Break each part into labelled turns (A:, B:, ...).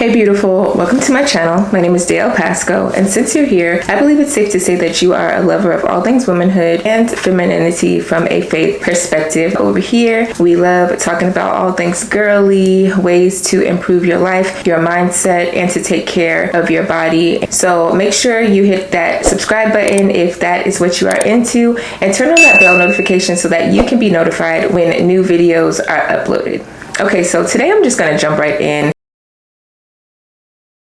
A: Hey beautiful, welcome to my channel. My name is Dale Pasco, and since you're here, I believe it's safe to say that you are a lover of all things womanhood and femininity from a faith perspective. Over here, we love talking about all things girly, ways to improve your life, your mindset, and to take care of your body. So make sure you hit that subscribe button if that is what you are into, and turn on that bell notification so that you can be notified when new videos are uploaded. Okay, so today I'm just gonna jump right in.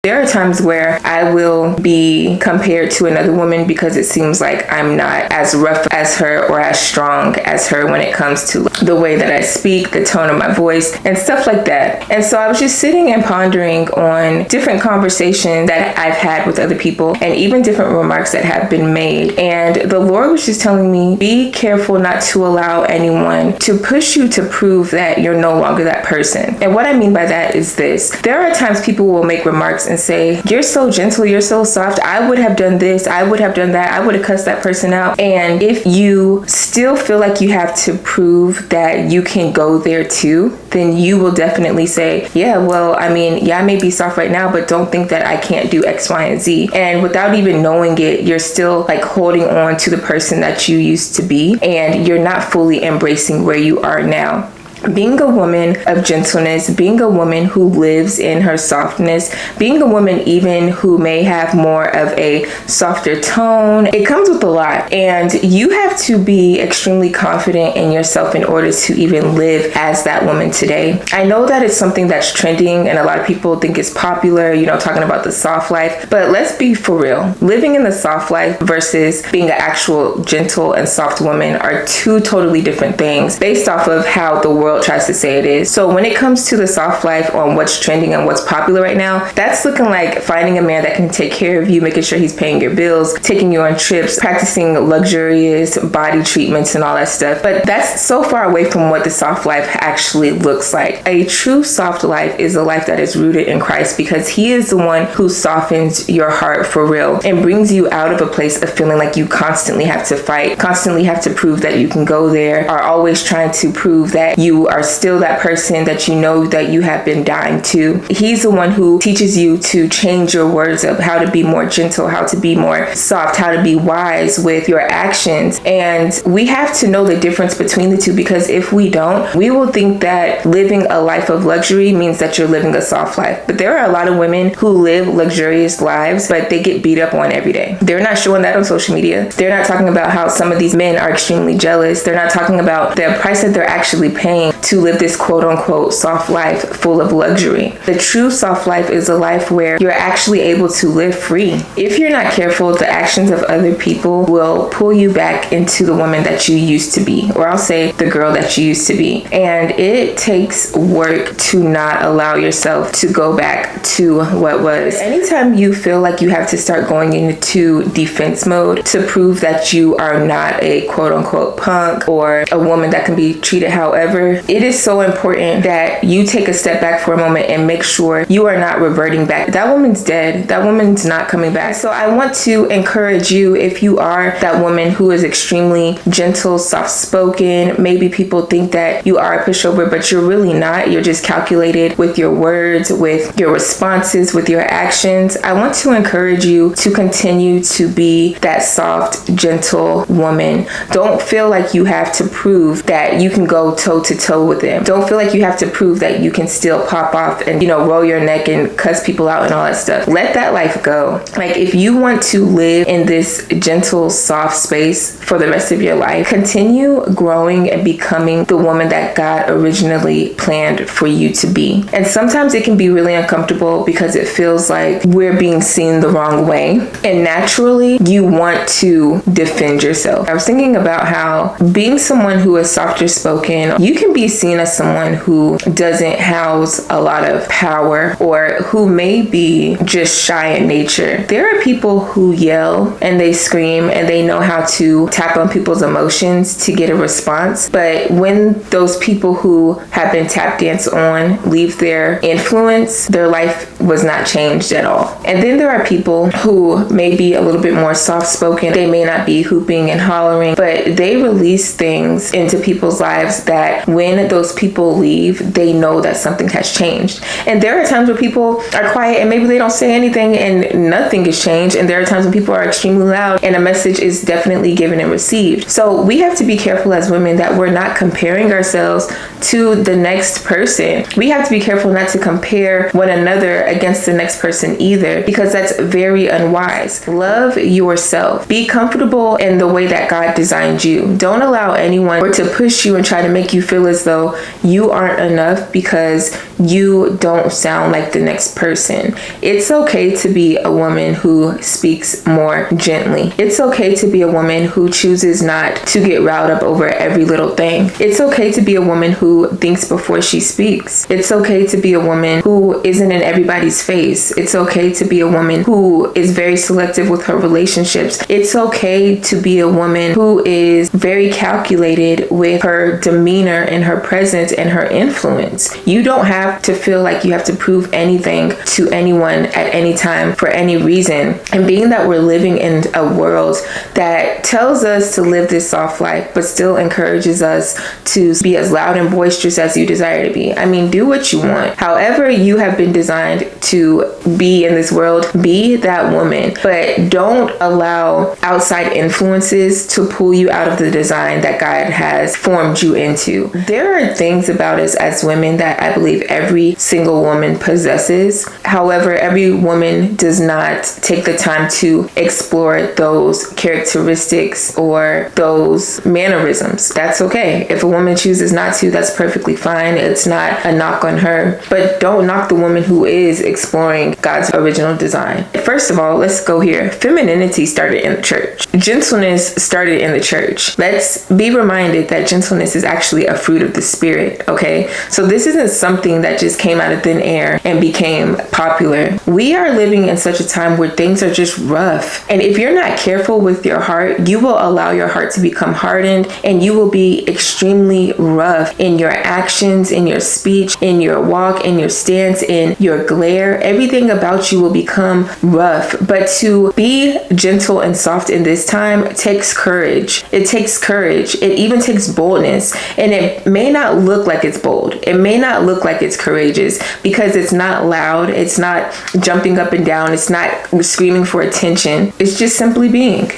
A: There are times where I will be compared to another woman because it seems like I'm not as rough as her or as strong as her when it comes to the way that I speak, the tone of my voice, and stuff like that. And so I was just sitting and pondering on different conversations that I've had with other people and even different remarks that have been made. And the Lord was just telling me, be careful not to allow anyone to push you to prove that you're no longer that person. And what I mean by that is this. There are times people will make remarks and say, you're so gentle, you're so soft, I would have done this, I would have done that, I would have cussed that person out. And if you still feel like you have to prove that you can go there too, then you will definitely say, yeah, well, I mean, yeah, I may be soft right now, but don't think that I can't do X, Y, and Z. And without even knowing it, you're still like holding on to the person that you used to be, and you're not fully embracing where you are now. Being a woman of gentleness, being a woman who lives in her softness, being a woman even who may have more of a softer tone, it comes with a lot. And you have to be extremely confident in yourself in order to even live as that woman today. I know that it's something that's trending and a lot of people think it's popular, you know, talking about the soft life, but let's be for real. Living in the soft life versus being an actual gentle and soft woman are two totally different things based off of how the world tries to say it is. So when it comes to the soft life, on what's trending and what's popular right now, that's looking like finding a man that can take care of you, making sure he's paying your bills, taking you on trips, practicing luxurious body treatments and all that stuff. But that's so far away from what the soft life actually looks like. A true soft life is a life that is rooted in Christ, because he is the one who softens your heart for real and brings you out of a place of feeling like you constantly have to fight, constantly have to prove that you can go there, are always trying to prove that you are still that person that you know that you have been dying to. He's the one who teaches you to change your words up, how to be more gentle, how to be more soft, how to be wise with your actions. And we have to know the difference between the two, because if we don't, we will think that living a life of luxury means that you're living a soft life. But there are a lot of women who live luxurious lives, but they get beat up on every day. They're not showing that on social media. They're not talking about how some of these men are extremely jealous. They're not talking about the price that they're actually paying to live this quote unquote soft life full of luxury. The true soft life is a life where you're actually able to live free. If you're not careful, the actions of other people will pull you back into the woman that you used to be, or I'll say the girl that you used to be. And it takes work to not allow yourself to go back to what was. Anytime you feel like you have to start going into defense mode to prove that you are not a quote unquote punk or a woman that can be treated however, it is so important that you take a step back for a moment and make sure you are not reverting back. That woman's dead. That woman's not coming back. So I want to encourage you, if you are that woman who is extremely gentle, soft-spoken, maybe people think that you are a pushover, but you're really not. You're just calculated with your words, with your responses, with your actions. I want to encourage you to continue to be that soft, gentle woman. Don't feel like you have to prove that you can go toe to toe with them. Don't feel like you have to prove that you can still pop off and, you know, roll your neck and cuss people out and all that stuff. Let that life go. Like, if you want to live in this gentle, soft space for the rest of your life, continue growing and becoming the woman that God originally planned for you to be. And sometimes it can be really uncomfortable because it feels like we're being seen the wrong way. And naturally, you want to defend yourself. I was thinking about how being someone who is softer spoken, you can be seen as someone who doesn't house a lot of power or who may be just shy in nature. There are people who yell and they scream and they know how to tap on people's emotions to get a response. But when those people who have been tap danced on leave their influence, their life was not changed at all. And then there are people who may be a little bit more soft-spoken. They may not be hooping and hollering, but they release things into people's lives that when when those people leave, they know that something has changed. And there are times where people are quiet and maybe they don't say anything and nothing has changed. And there are times when people are extremely loud and a message is definitely given and received. So we have to be careful as women that we're not comparing ourselves to the next person. We have to be careful not to compare one another against the next person either, because that's very unwise. Love yourself. Be comfortable in the way that God designed you. Don't allow anyone to push you and try to make you feel as though you aren't enough because you don't sound like the next person. It's okay to be a woman who speaks more gently. It's okay to be a woman who chooses not to get riled up over every little thing. It's okay to be a woman who thinks before she speaks. It's okay to be a woman who isn't in everybody's face. It's okay to be a woman who is very selective with her relationships. It's okay to be a woman who is very calculated with her demeanor and her presence and her influence. You don't have to feel like you have to prove anything to anyone at any time for any reason. And being that we're living in a world that tells us to live this soft life, but still encourages us to be as loud and boisterous as you desire to be. I mean, do what you want. However you have been designed to be in this world, be that woman. But don't allow outside influences to pull you out of the design that God has formed you into. There are things about us as women that I believe every single woman possesses. However, every woman does not take the time to explore those characteristics or those mannerisms. That's okay. If a woman chooses not to, that's perfectly fine. It's not a knock on her. But don't knock the woman who is exploring God's original design. First of all, let's go here. Femininity started in the church. Gentleness started in the church. Let's be reminded that gentleness is actually a fruit of the Spirit, okay? So this isn't something that just came out of thin air and became popular. We are living in such a time where things are just rough. And if you're not careful with your heart, you will allow your heart to become hardened, and you will be extremely rough in your actions, in your speech, in your walk, in your stance, in your glare. Everything about you will become rough. But to be gentle and soft in this time takes courage. It takes courage. It even takes boldness. And it may not look like it's bold. It may not look like it's courageous because it's not loud. It's not jumping up and down. It's not screaming for attention. It's just simply being.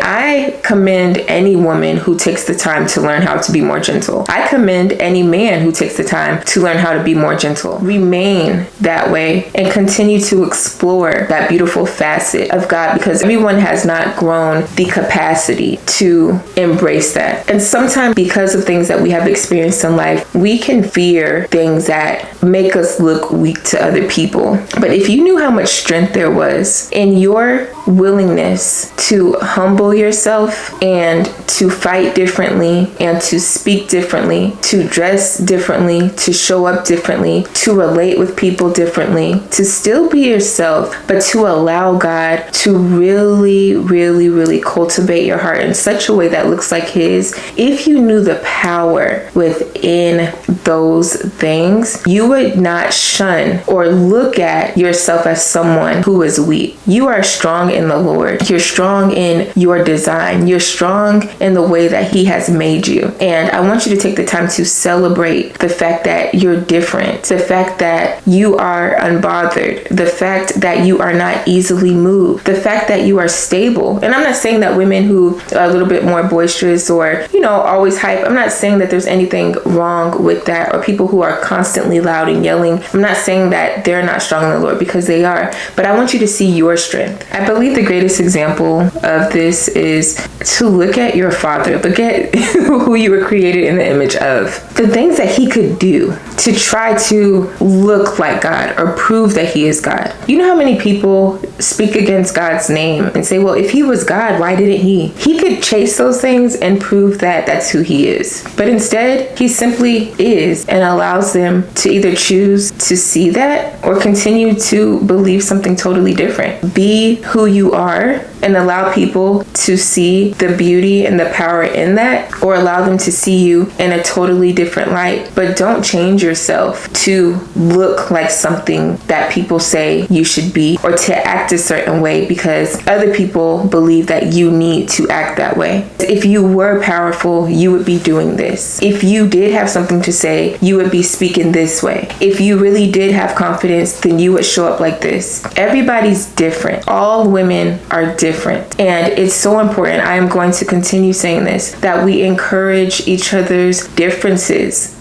A: I commend any woman who takes the time to learn how to be more gentle. I commend any man who takes the time to learn how to be more gentle. Remain that way and continue to explore that beautiful facet of God, because everyone has not grown the capacity to embrace that. And sometimes because of things that we have experienced in life, we can fear things that make us look weak to other people. But if you knew how much strength there was in your willingness to humble yourself and to fight differently and to speak differently, to dress differently, to show up differently, to relate with people differently, to still be yourself, but to allow God to really, really, really cultivate your heart in such a way that looks like His. If you knew the power within those things, you would not shun or look at yourself as someone who is weak. You are strong in the Lord. You're strong in your design. You're strong in the way that He has made you. And I want you to take the time to celebrate the fact that you're different, the fact that you are unbothered, the fact that you are not easily moved, the fact that you are stable. And I'm not saying that women who are a little bit more boisterous or, always hype, I'm not saying that there's anything wrong with that, or people who are constantly loud and yelling. I'm not saying that they're not strong in the Lord, because they are. But I want you to see your strength. I believe the greatest example of this is to look at your Father. Look at who you were created in the image of. The things that He could do to try to look like God or prove that He is God. You know how many people speak against God's name and say, well, if He was God, why didn't He? He could chase those things and prove that that's who He is. But instead, He simply is, and allows them to either choose to see that or continue to believe something totally different. Be who you are and allow people to see the beauty and the power in that, or allow them to see you in a totally different light. But don't change yourself to look like something that people say you should be, or to act a certain way because other people believe that you need to act that way. If you were powerful, you would be doing this. If you did have something to say, you would be speaking this way. If you really did have confidence, then you would show up like this. Everybody's different. All women are different. And it's so important, I am going to continue saying this, that we encourage each other's differences.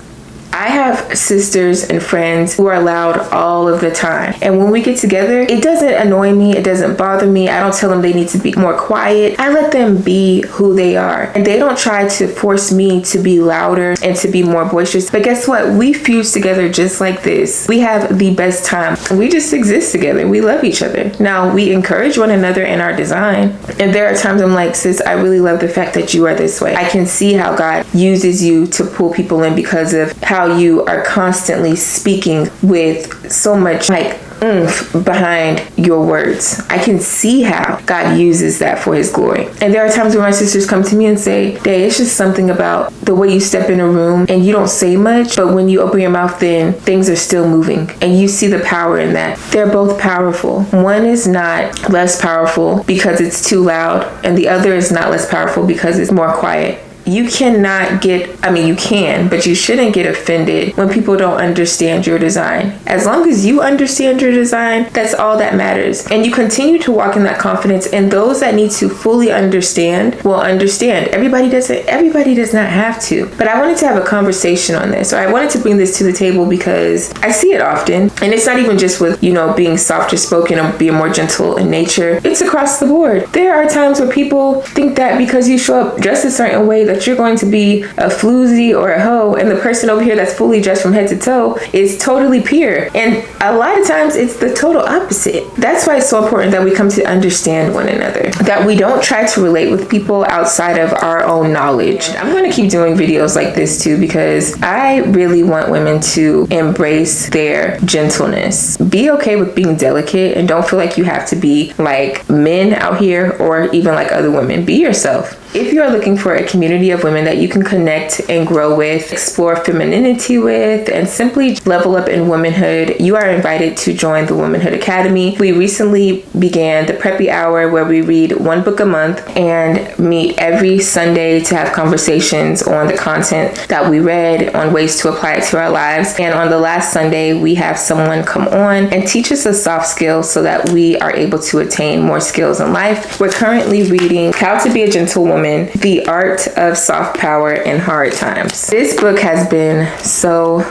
A: I have sisters and friends who are loud all of the time. And when we get together, it doesn't annoy me. It doesn't bother me. I don't tell them they need to be more quiet. I let them be who they are. And they don't try to force me to be louder and to be more boisterous. But guess what? We fuse together just like this. We have the best time. We just exist together. We love each other. Now, we encourage one another in our design. And there are times I'm like, sis, I really love the fact that you are this way. I can see how God uses you to pull people in because of how you are constantly speaking with so much like oomph behind your words. I can see how God uses that for his glory. And there are times when my sisters come to me and say, Day, it's just something about the way you step in a room and you don't say much, but when you open your mouth, then things are still moving. And you see the power in that. They're both powerful. One is not less powerful because it's too loud, and the other is not less powerful because it's more quiet. You cannot you can, but you shouldn't get offended when people don't understand your design. As long as you understand your design, that's all that matters. And you continue to walk in that confidence, and those that need to fully understand will understand. Everybody does not have to. But I wanted to have a conversation on this. So I wanted to bring this to the table because I see it often. And it's not even just with, being softer spoken or being more gentle in nature. It's across the board. There are times where people think that because you show up dressed a certain way that you're going to be a floozy or a hoe, and the person over here that's fully dressed from head to toe is totally pure. And a lot of times it's the total opposite. That's why it's so important that we come to understand one another, that we don't try to relate with people outside of our own knowledge. I'm going to keep doing videos like this too, because I really want women to embrace their gentleness. Be okay with being delicate, and don't feel like you have to be like men out here or even like other women. Be yourself. If you are looking for a community of women that you can connect and grow with, explore femininity with, and simply level up in womanhood, you are invited to join the Womanhood Academy. We recently began the Preppy Hour, where we read one book a month and meet every Sunday to have conversations on the content that we read, on ways to apply it to our lives. And on the last Sunday, we have someone come on and teach us a soft skill so that we are able to attain more skills in life. We're currently reading How to Be a Gentle Woman, The Art of Soft Power in Hard Times. This book has been so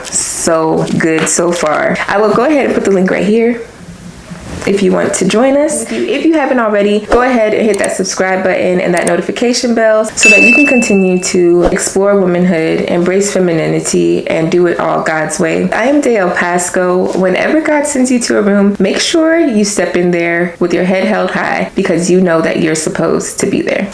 A: good so far. I will go ahead and put the link right here if you want to join us. If you haven't already, go ahead and hit that subscribe button and that notification bell so that you can continue to explore womanhood, embrace femininity, and do it all God's way. I am Dale Pasco. Whenever God sends you to a room, make sure you step in there with your head held high, because you know that you're supposed to be there.